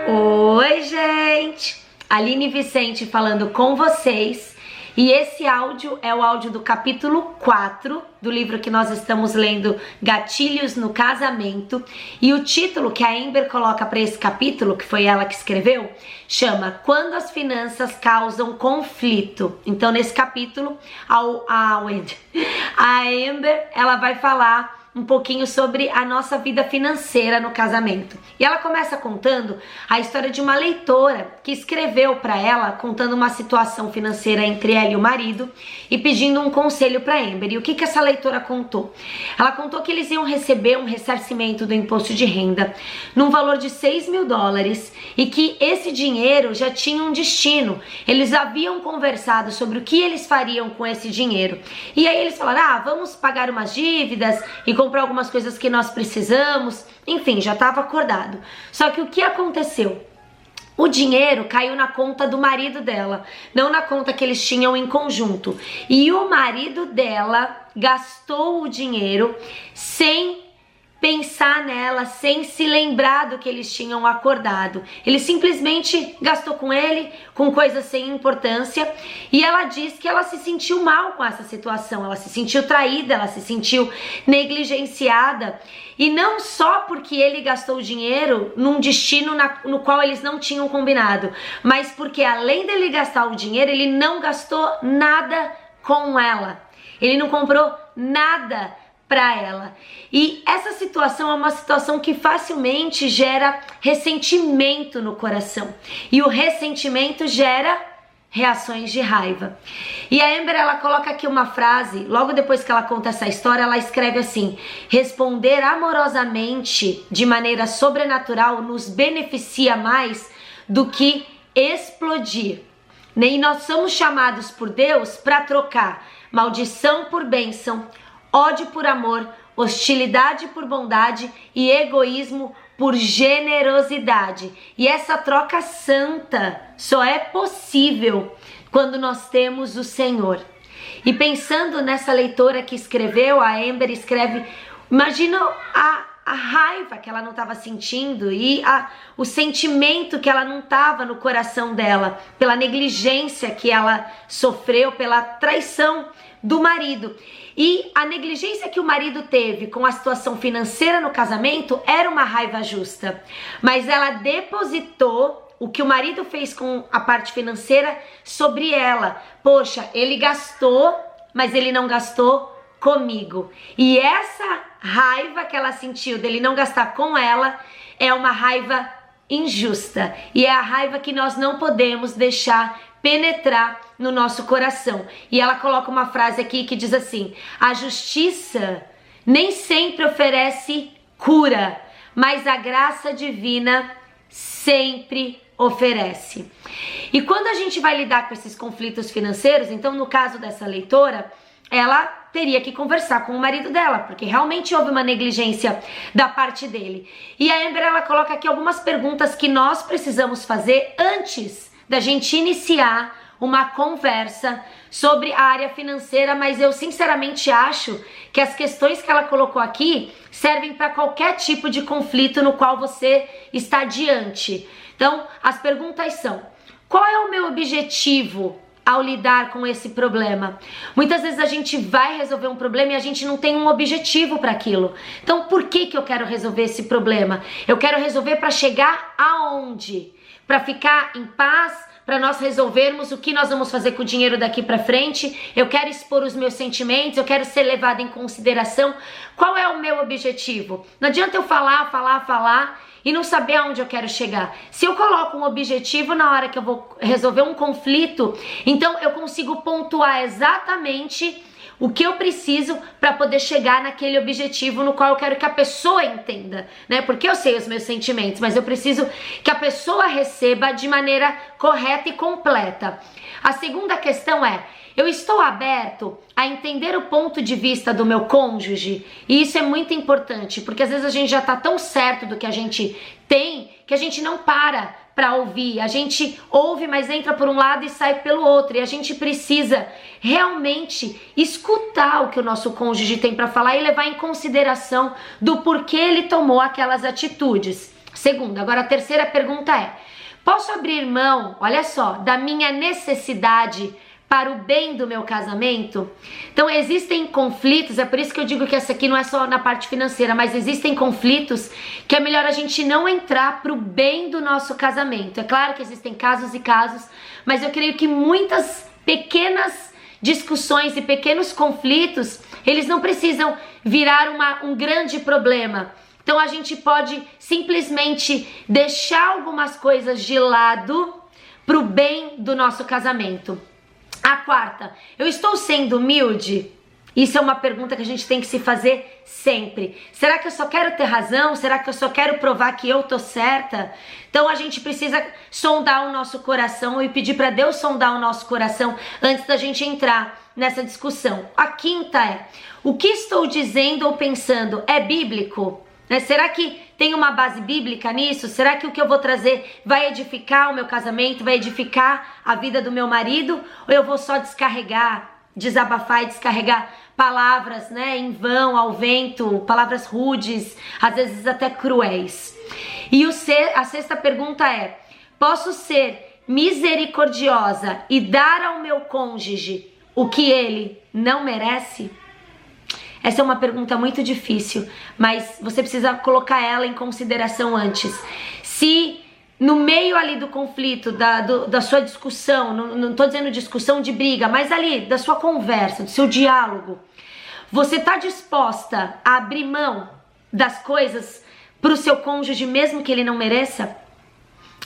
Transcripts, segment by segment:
Oi, gente! Aline Vicente falando com vocês. E esse áudio é o áudio do capítulo 4 do livro que nós estamos lendo, Gatilhos no Casamento. E o título que a Amber coloca para esse capítulo, que foi ela que escreveu, chama Quando as Finanças Causam Conflito. Então, nesse capítulo, a Amber, ela vai falar um pouquinho sobre a nossa vida financeira no casamento. E ela começa contando a história de uma leitora que escreveu para ela, contando uma situação financeira entre ela e o marido e pedindo um conselho para Amber. E o que essa leitora contou? Ela contou que eles iam receber um ressarcimento do imposto de renda num valor de $6.000 e que esse dinheiro já tinha um destino. Eles haviam conversado sobre o que eles fariam com esse dinheiro. E aí eles falaram, vamos pagar umas dívidas e comprar algumas coisas que nós precisamos, enfim, já estava acordado. Só que o que aconteceu? O dinheiro caiu na conta do marido dela, não na conta que eles tinham em conjunto. E o marido dela gastou o dinheiro sem pensar nela, sem se lembrar do que eles tinham acordado. Ele simplesmente gastou com ele, com coisas sem importância, e ela diz que ela se sentiu mal com essa situação, ela se sentiu traída, ela se sentiu negligenciada, e não só porque ele gastou o dinheiro num destino no qual eles não tinham combinado, mas porque além dele gastar o dinheiro, ele não gastou nada com ela, ele não comprou nada para ela. E essa situação é uma situação que facilmente gera ressentimento no coração. E o ressentimento gera reações de raiva. E a Amber, ela coloca aqui uma frase, logo depois que ela conta essa história, ela escreve assim: responder amorosamente de maneira sobrenatural nos beneficia mais do que explodir. E nós somos chamados por Deus para trocar maldição por bênção, ódio por amor, hostilidade por bondade e egoísmo por generosidade. E essa troca santa só é possível quando nós temos o Senhor. E pensando nessa leitora que escreveu, a Amber escreve, imagina a raiva que ela não estava sentindo e o sentimento que ela não estava no coração dela, pela negligência que ela sofreu, pela traição do marido. E a negligência que o marido teve com a situação financeira no casamento era uma raiva justa, mas ela depositou o que o marido fez com a parte financeira sobre ela. Poxa, ele gastou, mas ele não gastou comigo. E essa raiva que ela sentiu dele não gastar com ela é uma raiva injusta. E é a raiva que nós não podemos deixar penetrar no nosso coração. E ela coloca uma frase aqui que diz assim: a justiça nem sempre oferece cura, mas a graça divina sempre oferece. E quando a gente vai lidar com esses conflitos financeiros, então no caso dessa leitora, ela teria que conversar com o marido dela, porque realmente houve uma negligência da parte dele. E a Amber, ela coloca aqui algumas perguntas que nós precisamos fazer antes da gente iniciar uma conversa sobre a área financeira, mas eu sinceramente acho que as questões que ela colocou aqui servem para qualquer tipo de conflito no qual você está diante. Então, as perguntas são: qual é o meu objetivo ao lidar com esse problema? Muitas vezes a gente vai resolver um problema e a gente não tem um objetivo para aquilo. Então, por que eu quero resolver esse problema? Eu quero resolver para chegar aonde? Para ficar em paz, para nós resolvermos o que nós vamos fazer com o dinheiro daqui para frente. Eu quero expor os meus sentimentos, eu quero ser levada em consideração. Qual é o meu objetivo? Não adianta eu falar e não saber aonde eu quero chegar. Se eu coloco um objetivo na hora que eu vou resolver um conflito, então eu consigo pontuar exatamente o que eu preciso para poder chegar naquele objetivo no qual eu quero que a pessoa entenda, né? Porque eu sei os meus sentimentos, mas eu preciso que a pessoa receba de maneira correta e completa. A segunda questão é: eu estou aberto a entender o ponto de vista do meu cônjuge? E isso é muito importante, porque às vezes a gente já está tão certo do que a gente tem, que a gente não para ouvir. A gente ouve, mas entra por um lado e sai pelo outro. E a gente precisa realmente escutar o que o nosso cônjuge tem para falar e levar em consideração do porquê ele tomou aquelas atitudes. Segundo, agora a terceira pergunta é: posso abrir mão, olha só, da minha necessidade para o bem do meu casamento? Então existem conflitos, é por isso que eu digo que essa aqui não é só na parte financeira, mas existem conflitos que é melhor a gente não entrar para o bem do nosso casamento. É claro que existem casos e casos, mas eu creio que muitas pequenas discussões e pequenos conflitos, eles não precisam virar um grande problema. Então a gente pode simplesmente deixar algumas coisas de lado para o bem do nosso casamento. A quarta, eu estou sendo humilde? Isso é uma pergunta que a gente tem que se fazer sempre. Será que eu só quero ter razão? Será que eu só quero provar que eu tô certa? Então a gente precisa sondar o nosso coração e pedir para Deus sondar o nosso coração antes da gente entrar nessa discussão. A quinta é: o que estou dizendo ou pensando é bíblico? Será que tem uma base bíblica nisso? Será que o que eu vou trazer vai edificar o meu casamento, vai edificar a vida do meu marido? Ou eu vou só desabafar e descarregar palavras, em vão, ao vento, palavras rudes, às vezes até cruéis? E a sexta pergunta é: posso ser misericordiosa e dar ao meu cônjuge o que ele não merece? Essa é uma pergunta muito difícil, mas você precisa colocar ela em consideração antes. Se no meio ali do conflito, da sua discussão, não estou dizendo discussão de briga, mas ali da sua conversa, do seu diálogo, você está disposta a abrir mão das coisas para o seu cônjuge mesmo que ele não mereça?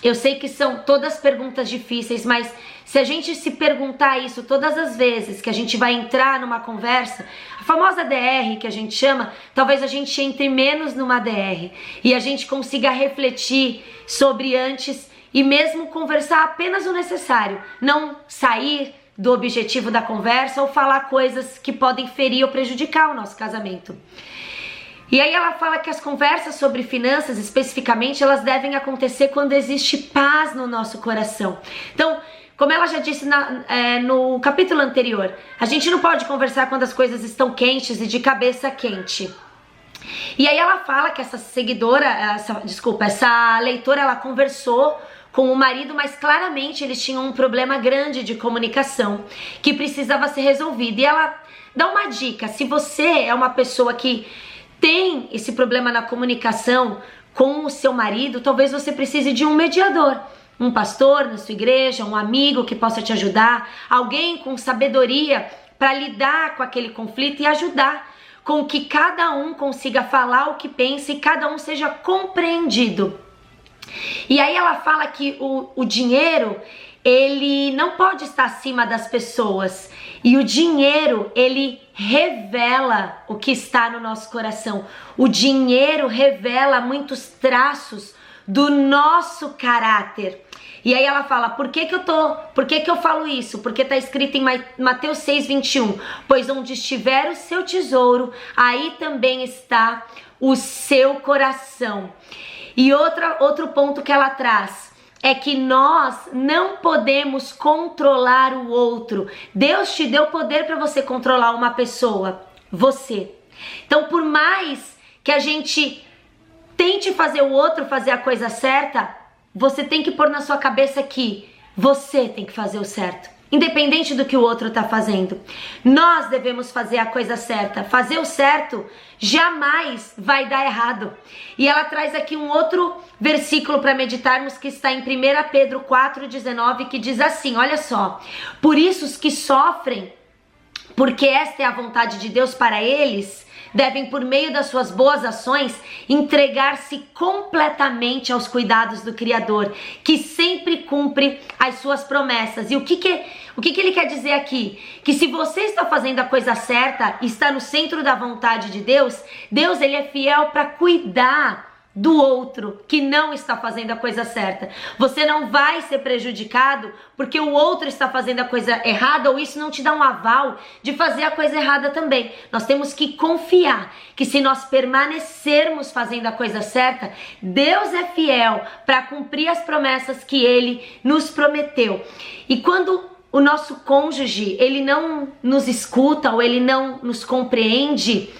Eu sei que são todas perguntas difíceis, mas se a gente se perguntar isso todas as vezes que a gente vai entrar numa conversa, a famosa DR que a gente chama, talvez a gente entre menos numa DR e a gente consiga refletir sobre antes e mesmo conversar apenas o necessário, não sair do objetivo da conversa ou falar coisas que podem ferir ou prejudicar o nosso casamento. E aí ela fala que as conversas sobre finanças, especificamente, elas devem acontecer quando existe paz no nosso coração. Então, como ela já disse no capítulo anterior, a gente não pode conversar quando as coisas estão quentes e de cabeça quente. E aí ela fala que essa leitora, ela conversou com o marido, mas claramente eles tinham um problema grande de comunicação que precisava ser resolvido. E ela dá uma dica: se você é uma pessoa que tem esse problema na comunicação com o seu marido, talvez você precise de um mediador, um pastor na sua igreja, um amigo que possa te ajudar, alguém com sabedoria para lidar com aquele conflito e ajudar com que cada um consiga falar o que pensa e cada um seja compreendido. E aí ela fala que o dinheiro, ele não pode estar acima das pessoas, e o dinheiro, ele revela o que está no nosso coração. O dinheiro revela muitos traços do nosso caráter. E aí ela fala: por que eu falo isso? Porque está escrito em Mateus 6:21, pois onde estiver o seu tesouro, aí também está o seu coração. E outro ponto que ela traz é que nós não podemos controlar o outro. Deus te deu poder para você controlar uma pessoa, você. Então, por mais que a gente tente fazer o outro fazer a coisa certa, você tem que pôr na sua cabeça que você tem que fazer o certo, independente do que o outro está fazendo. Nós devemos fazer a coisa certa. Fazer o certo jamais vai dar errado. E ela traz aqui um outro versículo para meditarmos, que está em 1 Pedro 4:19, que diz assim, olha só: por isso os que sofrem, porque esta é a vontade de Deus para eles, devem, por meio das suas boas ações, entregar-se completamente aos cuidados do Criador, que sempre cumpre as suas promessas. E o que ele quer dizer aqui? Que se você está fazendo a coisa certa, está no centro da vontade de Deus, Deus, ele é fiel para cuidar do outro que não está fazendo a coisa certa. Você não vai ser prejudicado porque o outro está fazendo a coisa errada, ou isso não te dá um aval de fazer a coisa errada também. Nós temos que confiar que se nós permanecermos fazendo a coisa certa, Deus é fiel para cumprir as promessas que ele nos prometeu. E quando o nosso cônjuge, ele não nos escuta ou ele não nos compreende,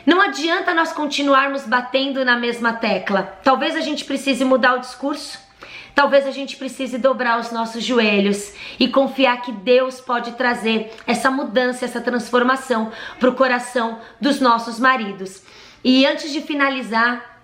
Não adianta nós continuarmos batendo na mesma tecla. Talvez a gente precise mudar o discurso. Talvez a gente precise dobrar os nossos joelhos e confiar que Deus pode trazer essa mudança, essa transformação para o coração dos nossos maridos. E antes de finalizar,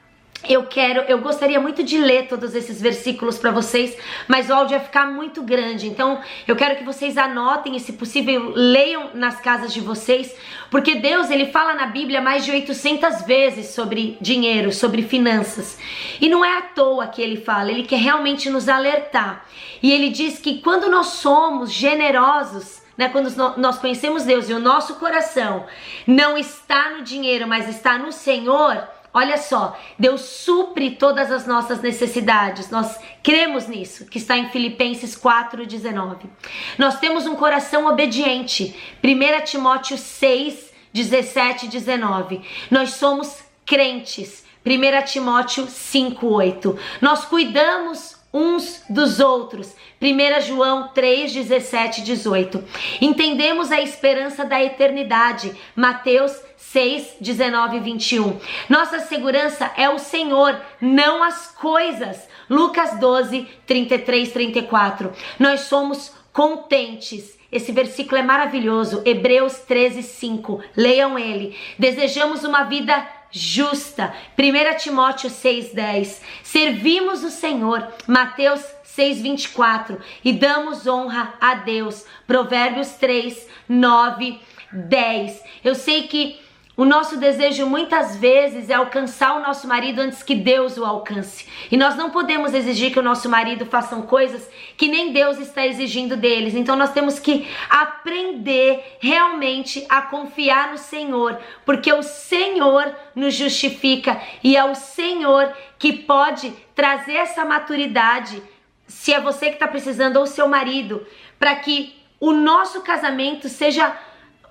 eu gostaria muito de ler todos esses versículos para vocês, mas o áudio vai ficar muito grande, então eu quero que vocês anotem e, se possível, leiam nas casas de vocês, porque Deus, ele fala na Bíblia mais de 800 vezes sobre dinheiro, sobre finanças, e não é à toa que ele fala, ele quer realmente nos alertar, e ele diz que quando nós somos generosos, quando nós conhecemos Deus e o nosso coração não está no dinheiro, mas está no Senhor, olha só, Deus supre todas as nossas necessidades. Nós cremos nisso, que está em Filipenses 4:19. Nós temos um coração obediente. 1 Timóteo 6:17 e 19. Nós somos crentes. 1 Timóteo 5:8. Nós cuidamos uns dos outros. 1 João 3:17 e 18. Entendemos a esperança da eternidade. Mateus 6:19 e 21. Nossa segurança é o Senhor, não as coisas. Lucas 12:33 e 34. Nós somos contentes. Esse versículo é maravilhoso. Hebreus 13:5. Leiam ele. Desejamos uma vida justa. 1 Timóteo 6:10. Servimos o Senhor. Mateus 6:24. E damos honra a Deus. Provérbios 3:9, 10. Eu sei que o nosso desejo muitas vezes é alcançar o nosso marido antes que Deus o alcance. E nós não podemos exigir que o nosso marido façam coisas que nem Deus está exigindo deles. Então nós temos que aprender realmente a confiar no Senhor, porque o Senhor nos justifica e é o Senhor que pode trazer essa maturidade, se é você que está precisando ou seu marido, para que o nosso casamento seja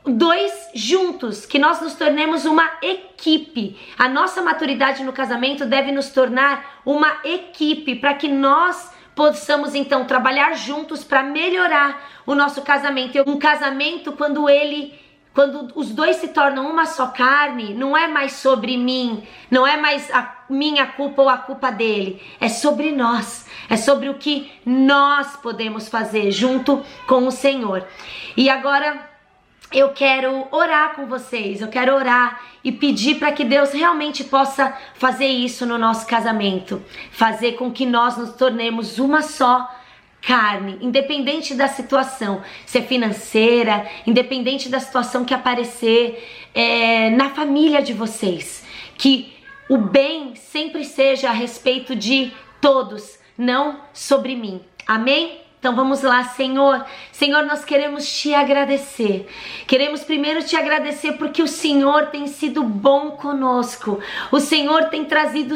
dois juntos, que nós nos tornemos uma equipe. A nossa maturidade no casamento deve nos tornar uma equipe, para que nós possamos então trabalhar juntos para melhorar o nosso casamento. Um casamento, quando os dois se tornam uma só carne, não é mais sobre mim, não é mais a minha culpa ou a culpa dele, é sobre nós, é sobre o que nós podemos fazer junto com o Senhor. E agora eu quero orar com vocês, eu quero orar e pedir para que Deus realmente possa fazer isso no nosso casamento, fazer com que nós nos tornemos uma só carne, independente da situação, se é financeira, independente da situação que aparecer na família de vocês, que o bem sempre seja a respeito de todos, não sobre mim, amém? Então vamos lá, Senhor. Senhor, nós queremos te agradecer. Queremos primeiro te agradecer porque o Senhor tem sido bom conosco. O Senhor tem trazido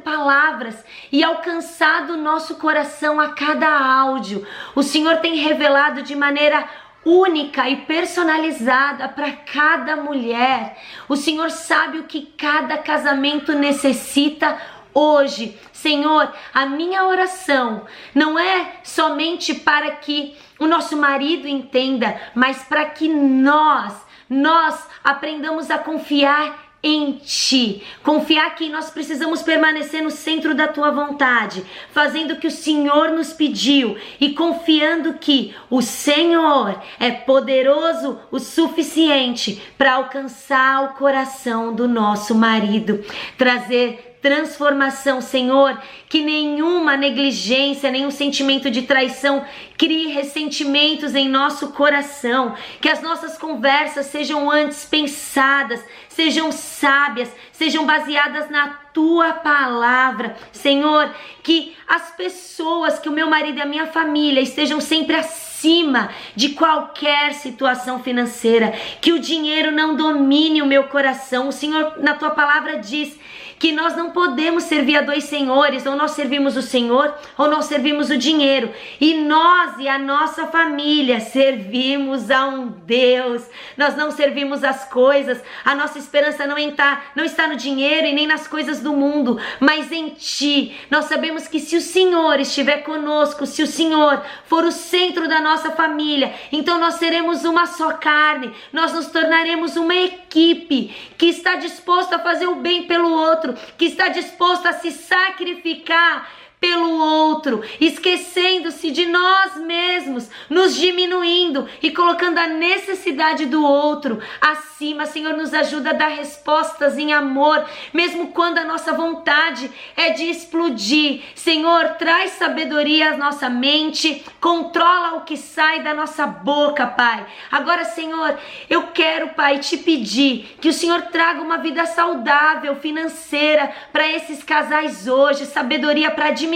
palavras e alcançado o nosso coração a cada áudio. O Senhor tem revelado de maneira única e personalizada para cada mulher. O Senhor sabe o que cada casamento necessita hoje. Senhor, a minha oração não é somente para que o nosso marido entenda, mas para que nós aprendamos a confiar em Ti, confiar que nós precisamos permanecer no centro da Tua vontade, fazendo o que o Senhor nos pediu e confiando que o Senhor é poderoso o suficiente para alcançar o coração do nosso marido, trazer transformação, Senhor, que nenhuma negligência, nenhum sentimento de traição crie ressentimentos em nosso coração, que as nossas conversas sejam antes pensadas, sejam sábias, sejam baseadas na Tua palavra, Senhor, que as pessoas, que o meu marido e a minha família estejam sempre acima de qualquer situação financeira, que o dinheiro não domine o meu coração. O Senhor, na Tua palavra, diz que nós não podemos servir a dois senhores, ou nós servimos o Senhor, ou nós servimos o dinheiro. E nós e a nossa família servimos a um Deus. Nós não servimos as coisas. A nossa esperança não está no dinheiro e nem nas coisas do mundo, mas em Ti. Nós sabemos que se o Senhor estiver conosco, se o Senhor for o centro da nossa família, então nós seremos uma só carne. Nós nos tornaremos uma equipe que está disposta a fazer o bem pelo outro, que está disposta a se sacrificar pelo outro, esquecendo-se de nós mesmos, nos diminuindo e colocando a necessidade do outro acima. Senhor, nos ajuda a dar respostas em amor, mesmo quando a nossa vontade é de explodir. Senhor, traz sabedoria à nossa mente, controla o que sai da nossa boca, Pai. Agora, Senhor, eu quero, Pai, te pedir que o Senhor traga uma vida saudável, financeira para esses casais hoje, sabedoria para administrar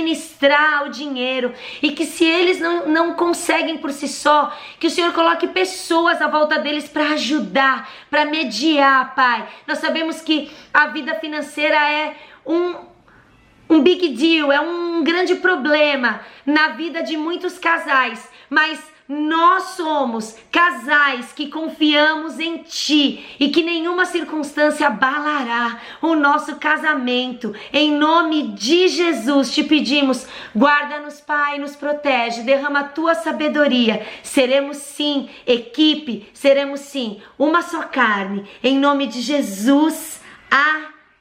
o dinheiro, e que se eles não conseguem por si só, que o Senhor coloque pessoas à volta deles para ajudar, para mediar, Pai. Nós sabemos que a vida financeira é um big deal, é um grande problema na vida de muitos casais, mas nós somos casais que confiamos em Ti e que nenhuma circunstância abalará o nosso casamento. Em nome de Jesus te pedimos, guarda-nos, Pai, nos protege, derrama a Tua sabedoria. Seremos sim equipe, seremos sim uma só carne. Em nome de Jesus,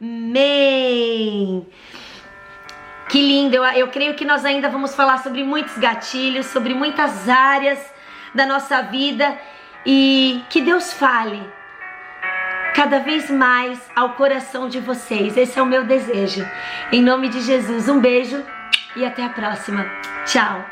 amém. Que lindo, eu creio que nós ainda vamos falar sobre muitos gatilhos, sobre muitas áreas da nossa vida, e que Deus fale cada vez mais ao coração de vocês. Esse é o meu desejo. Em nome de Jesus, um beijo e até a próxima. Tchau.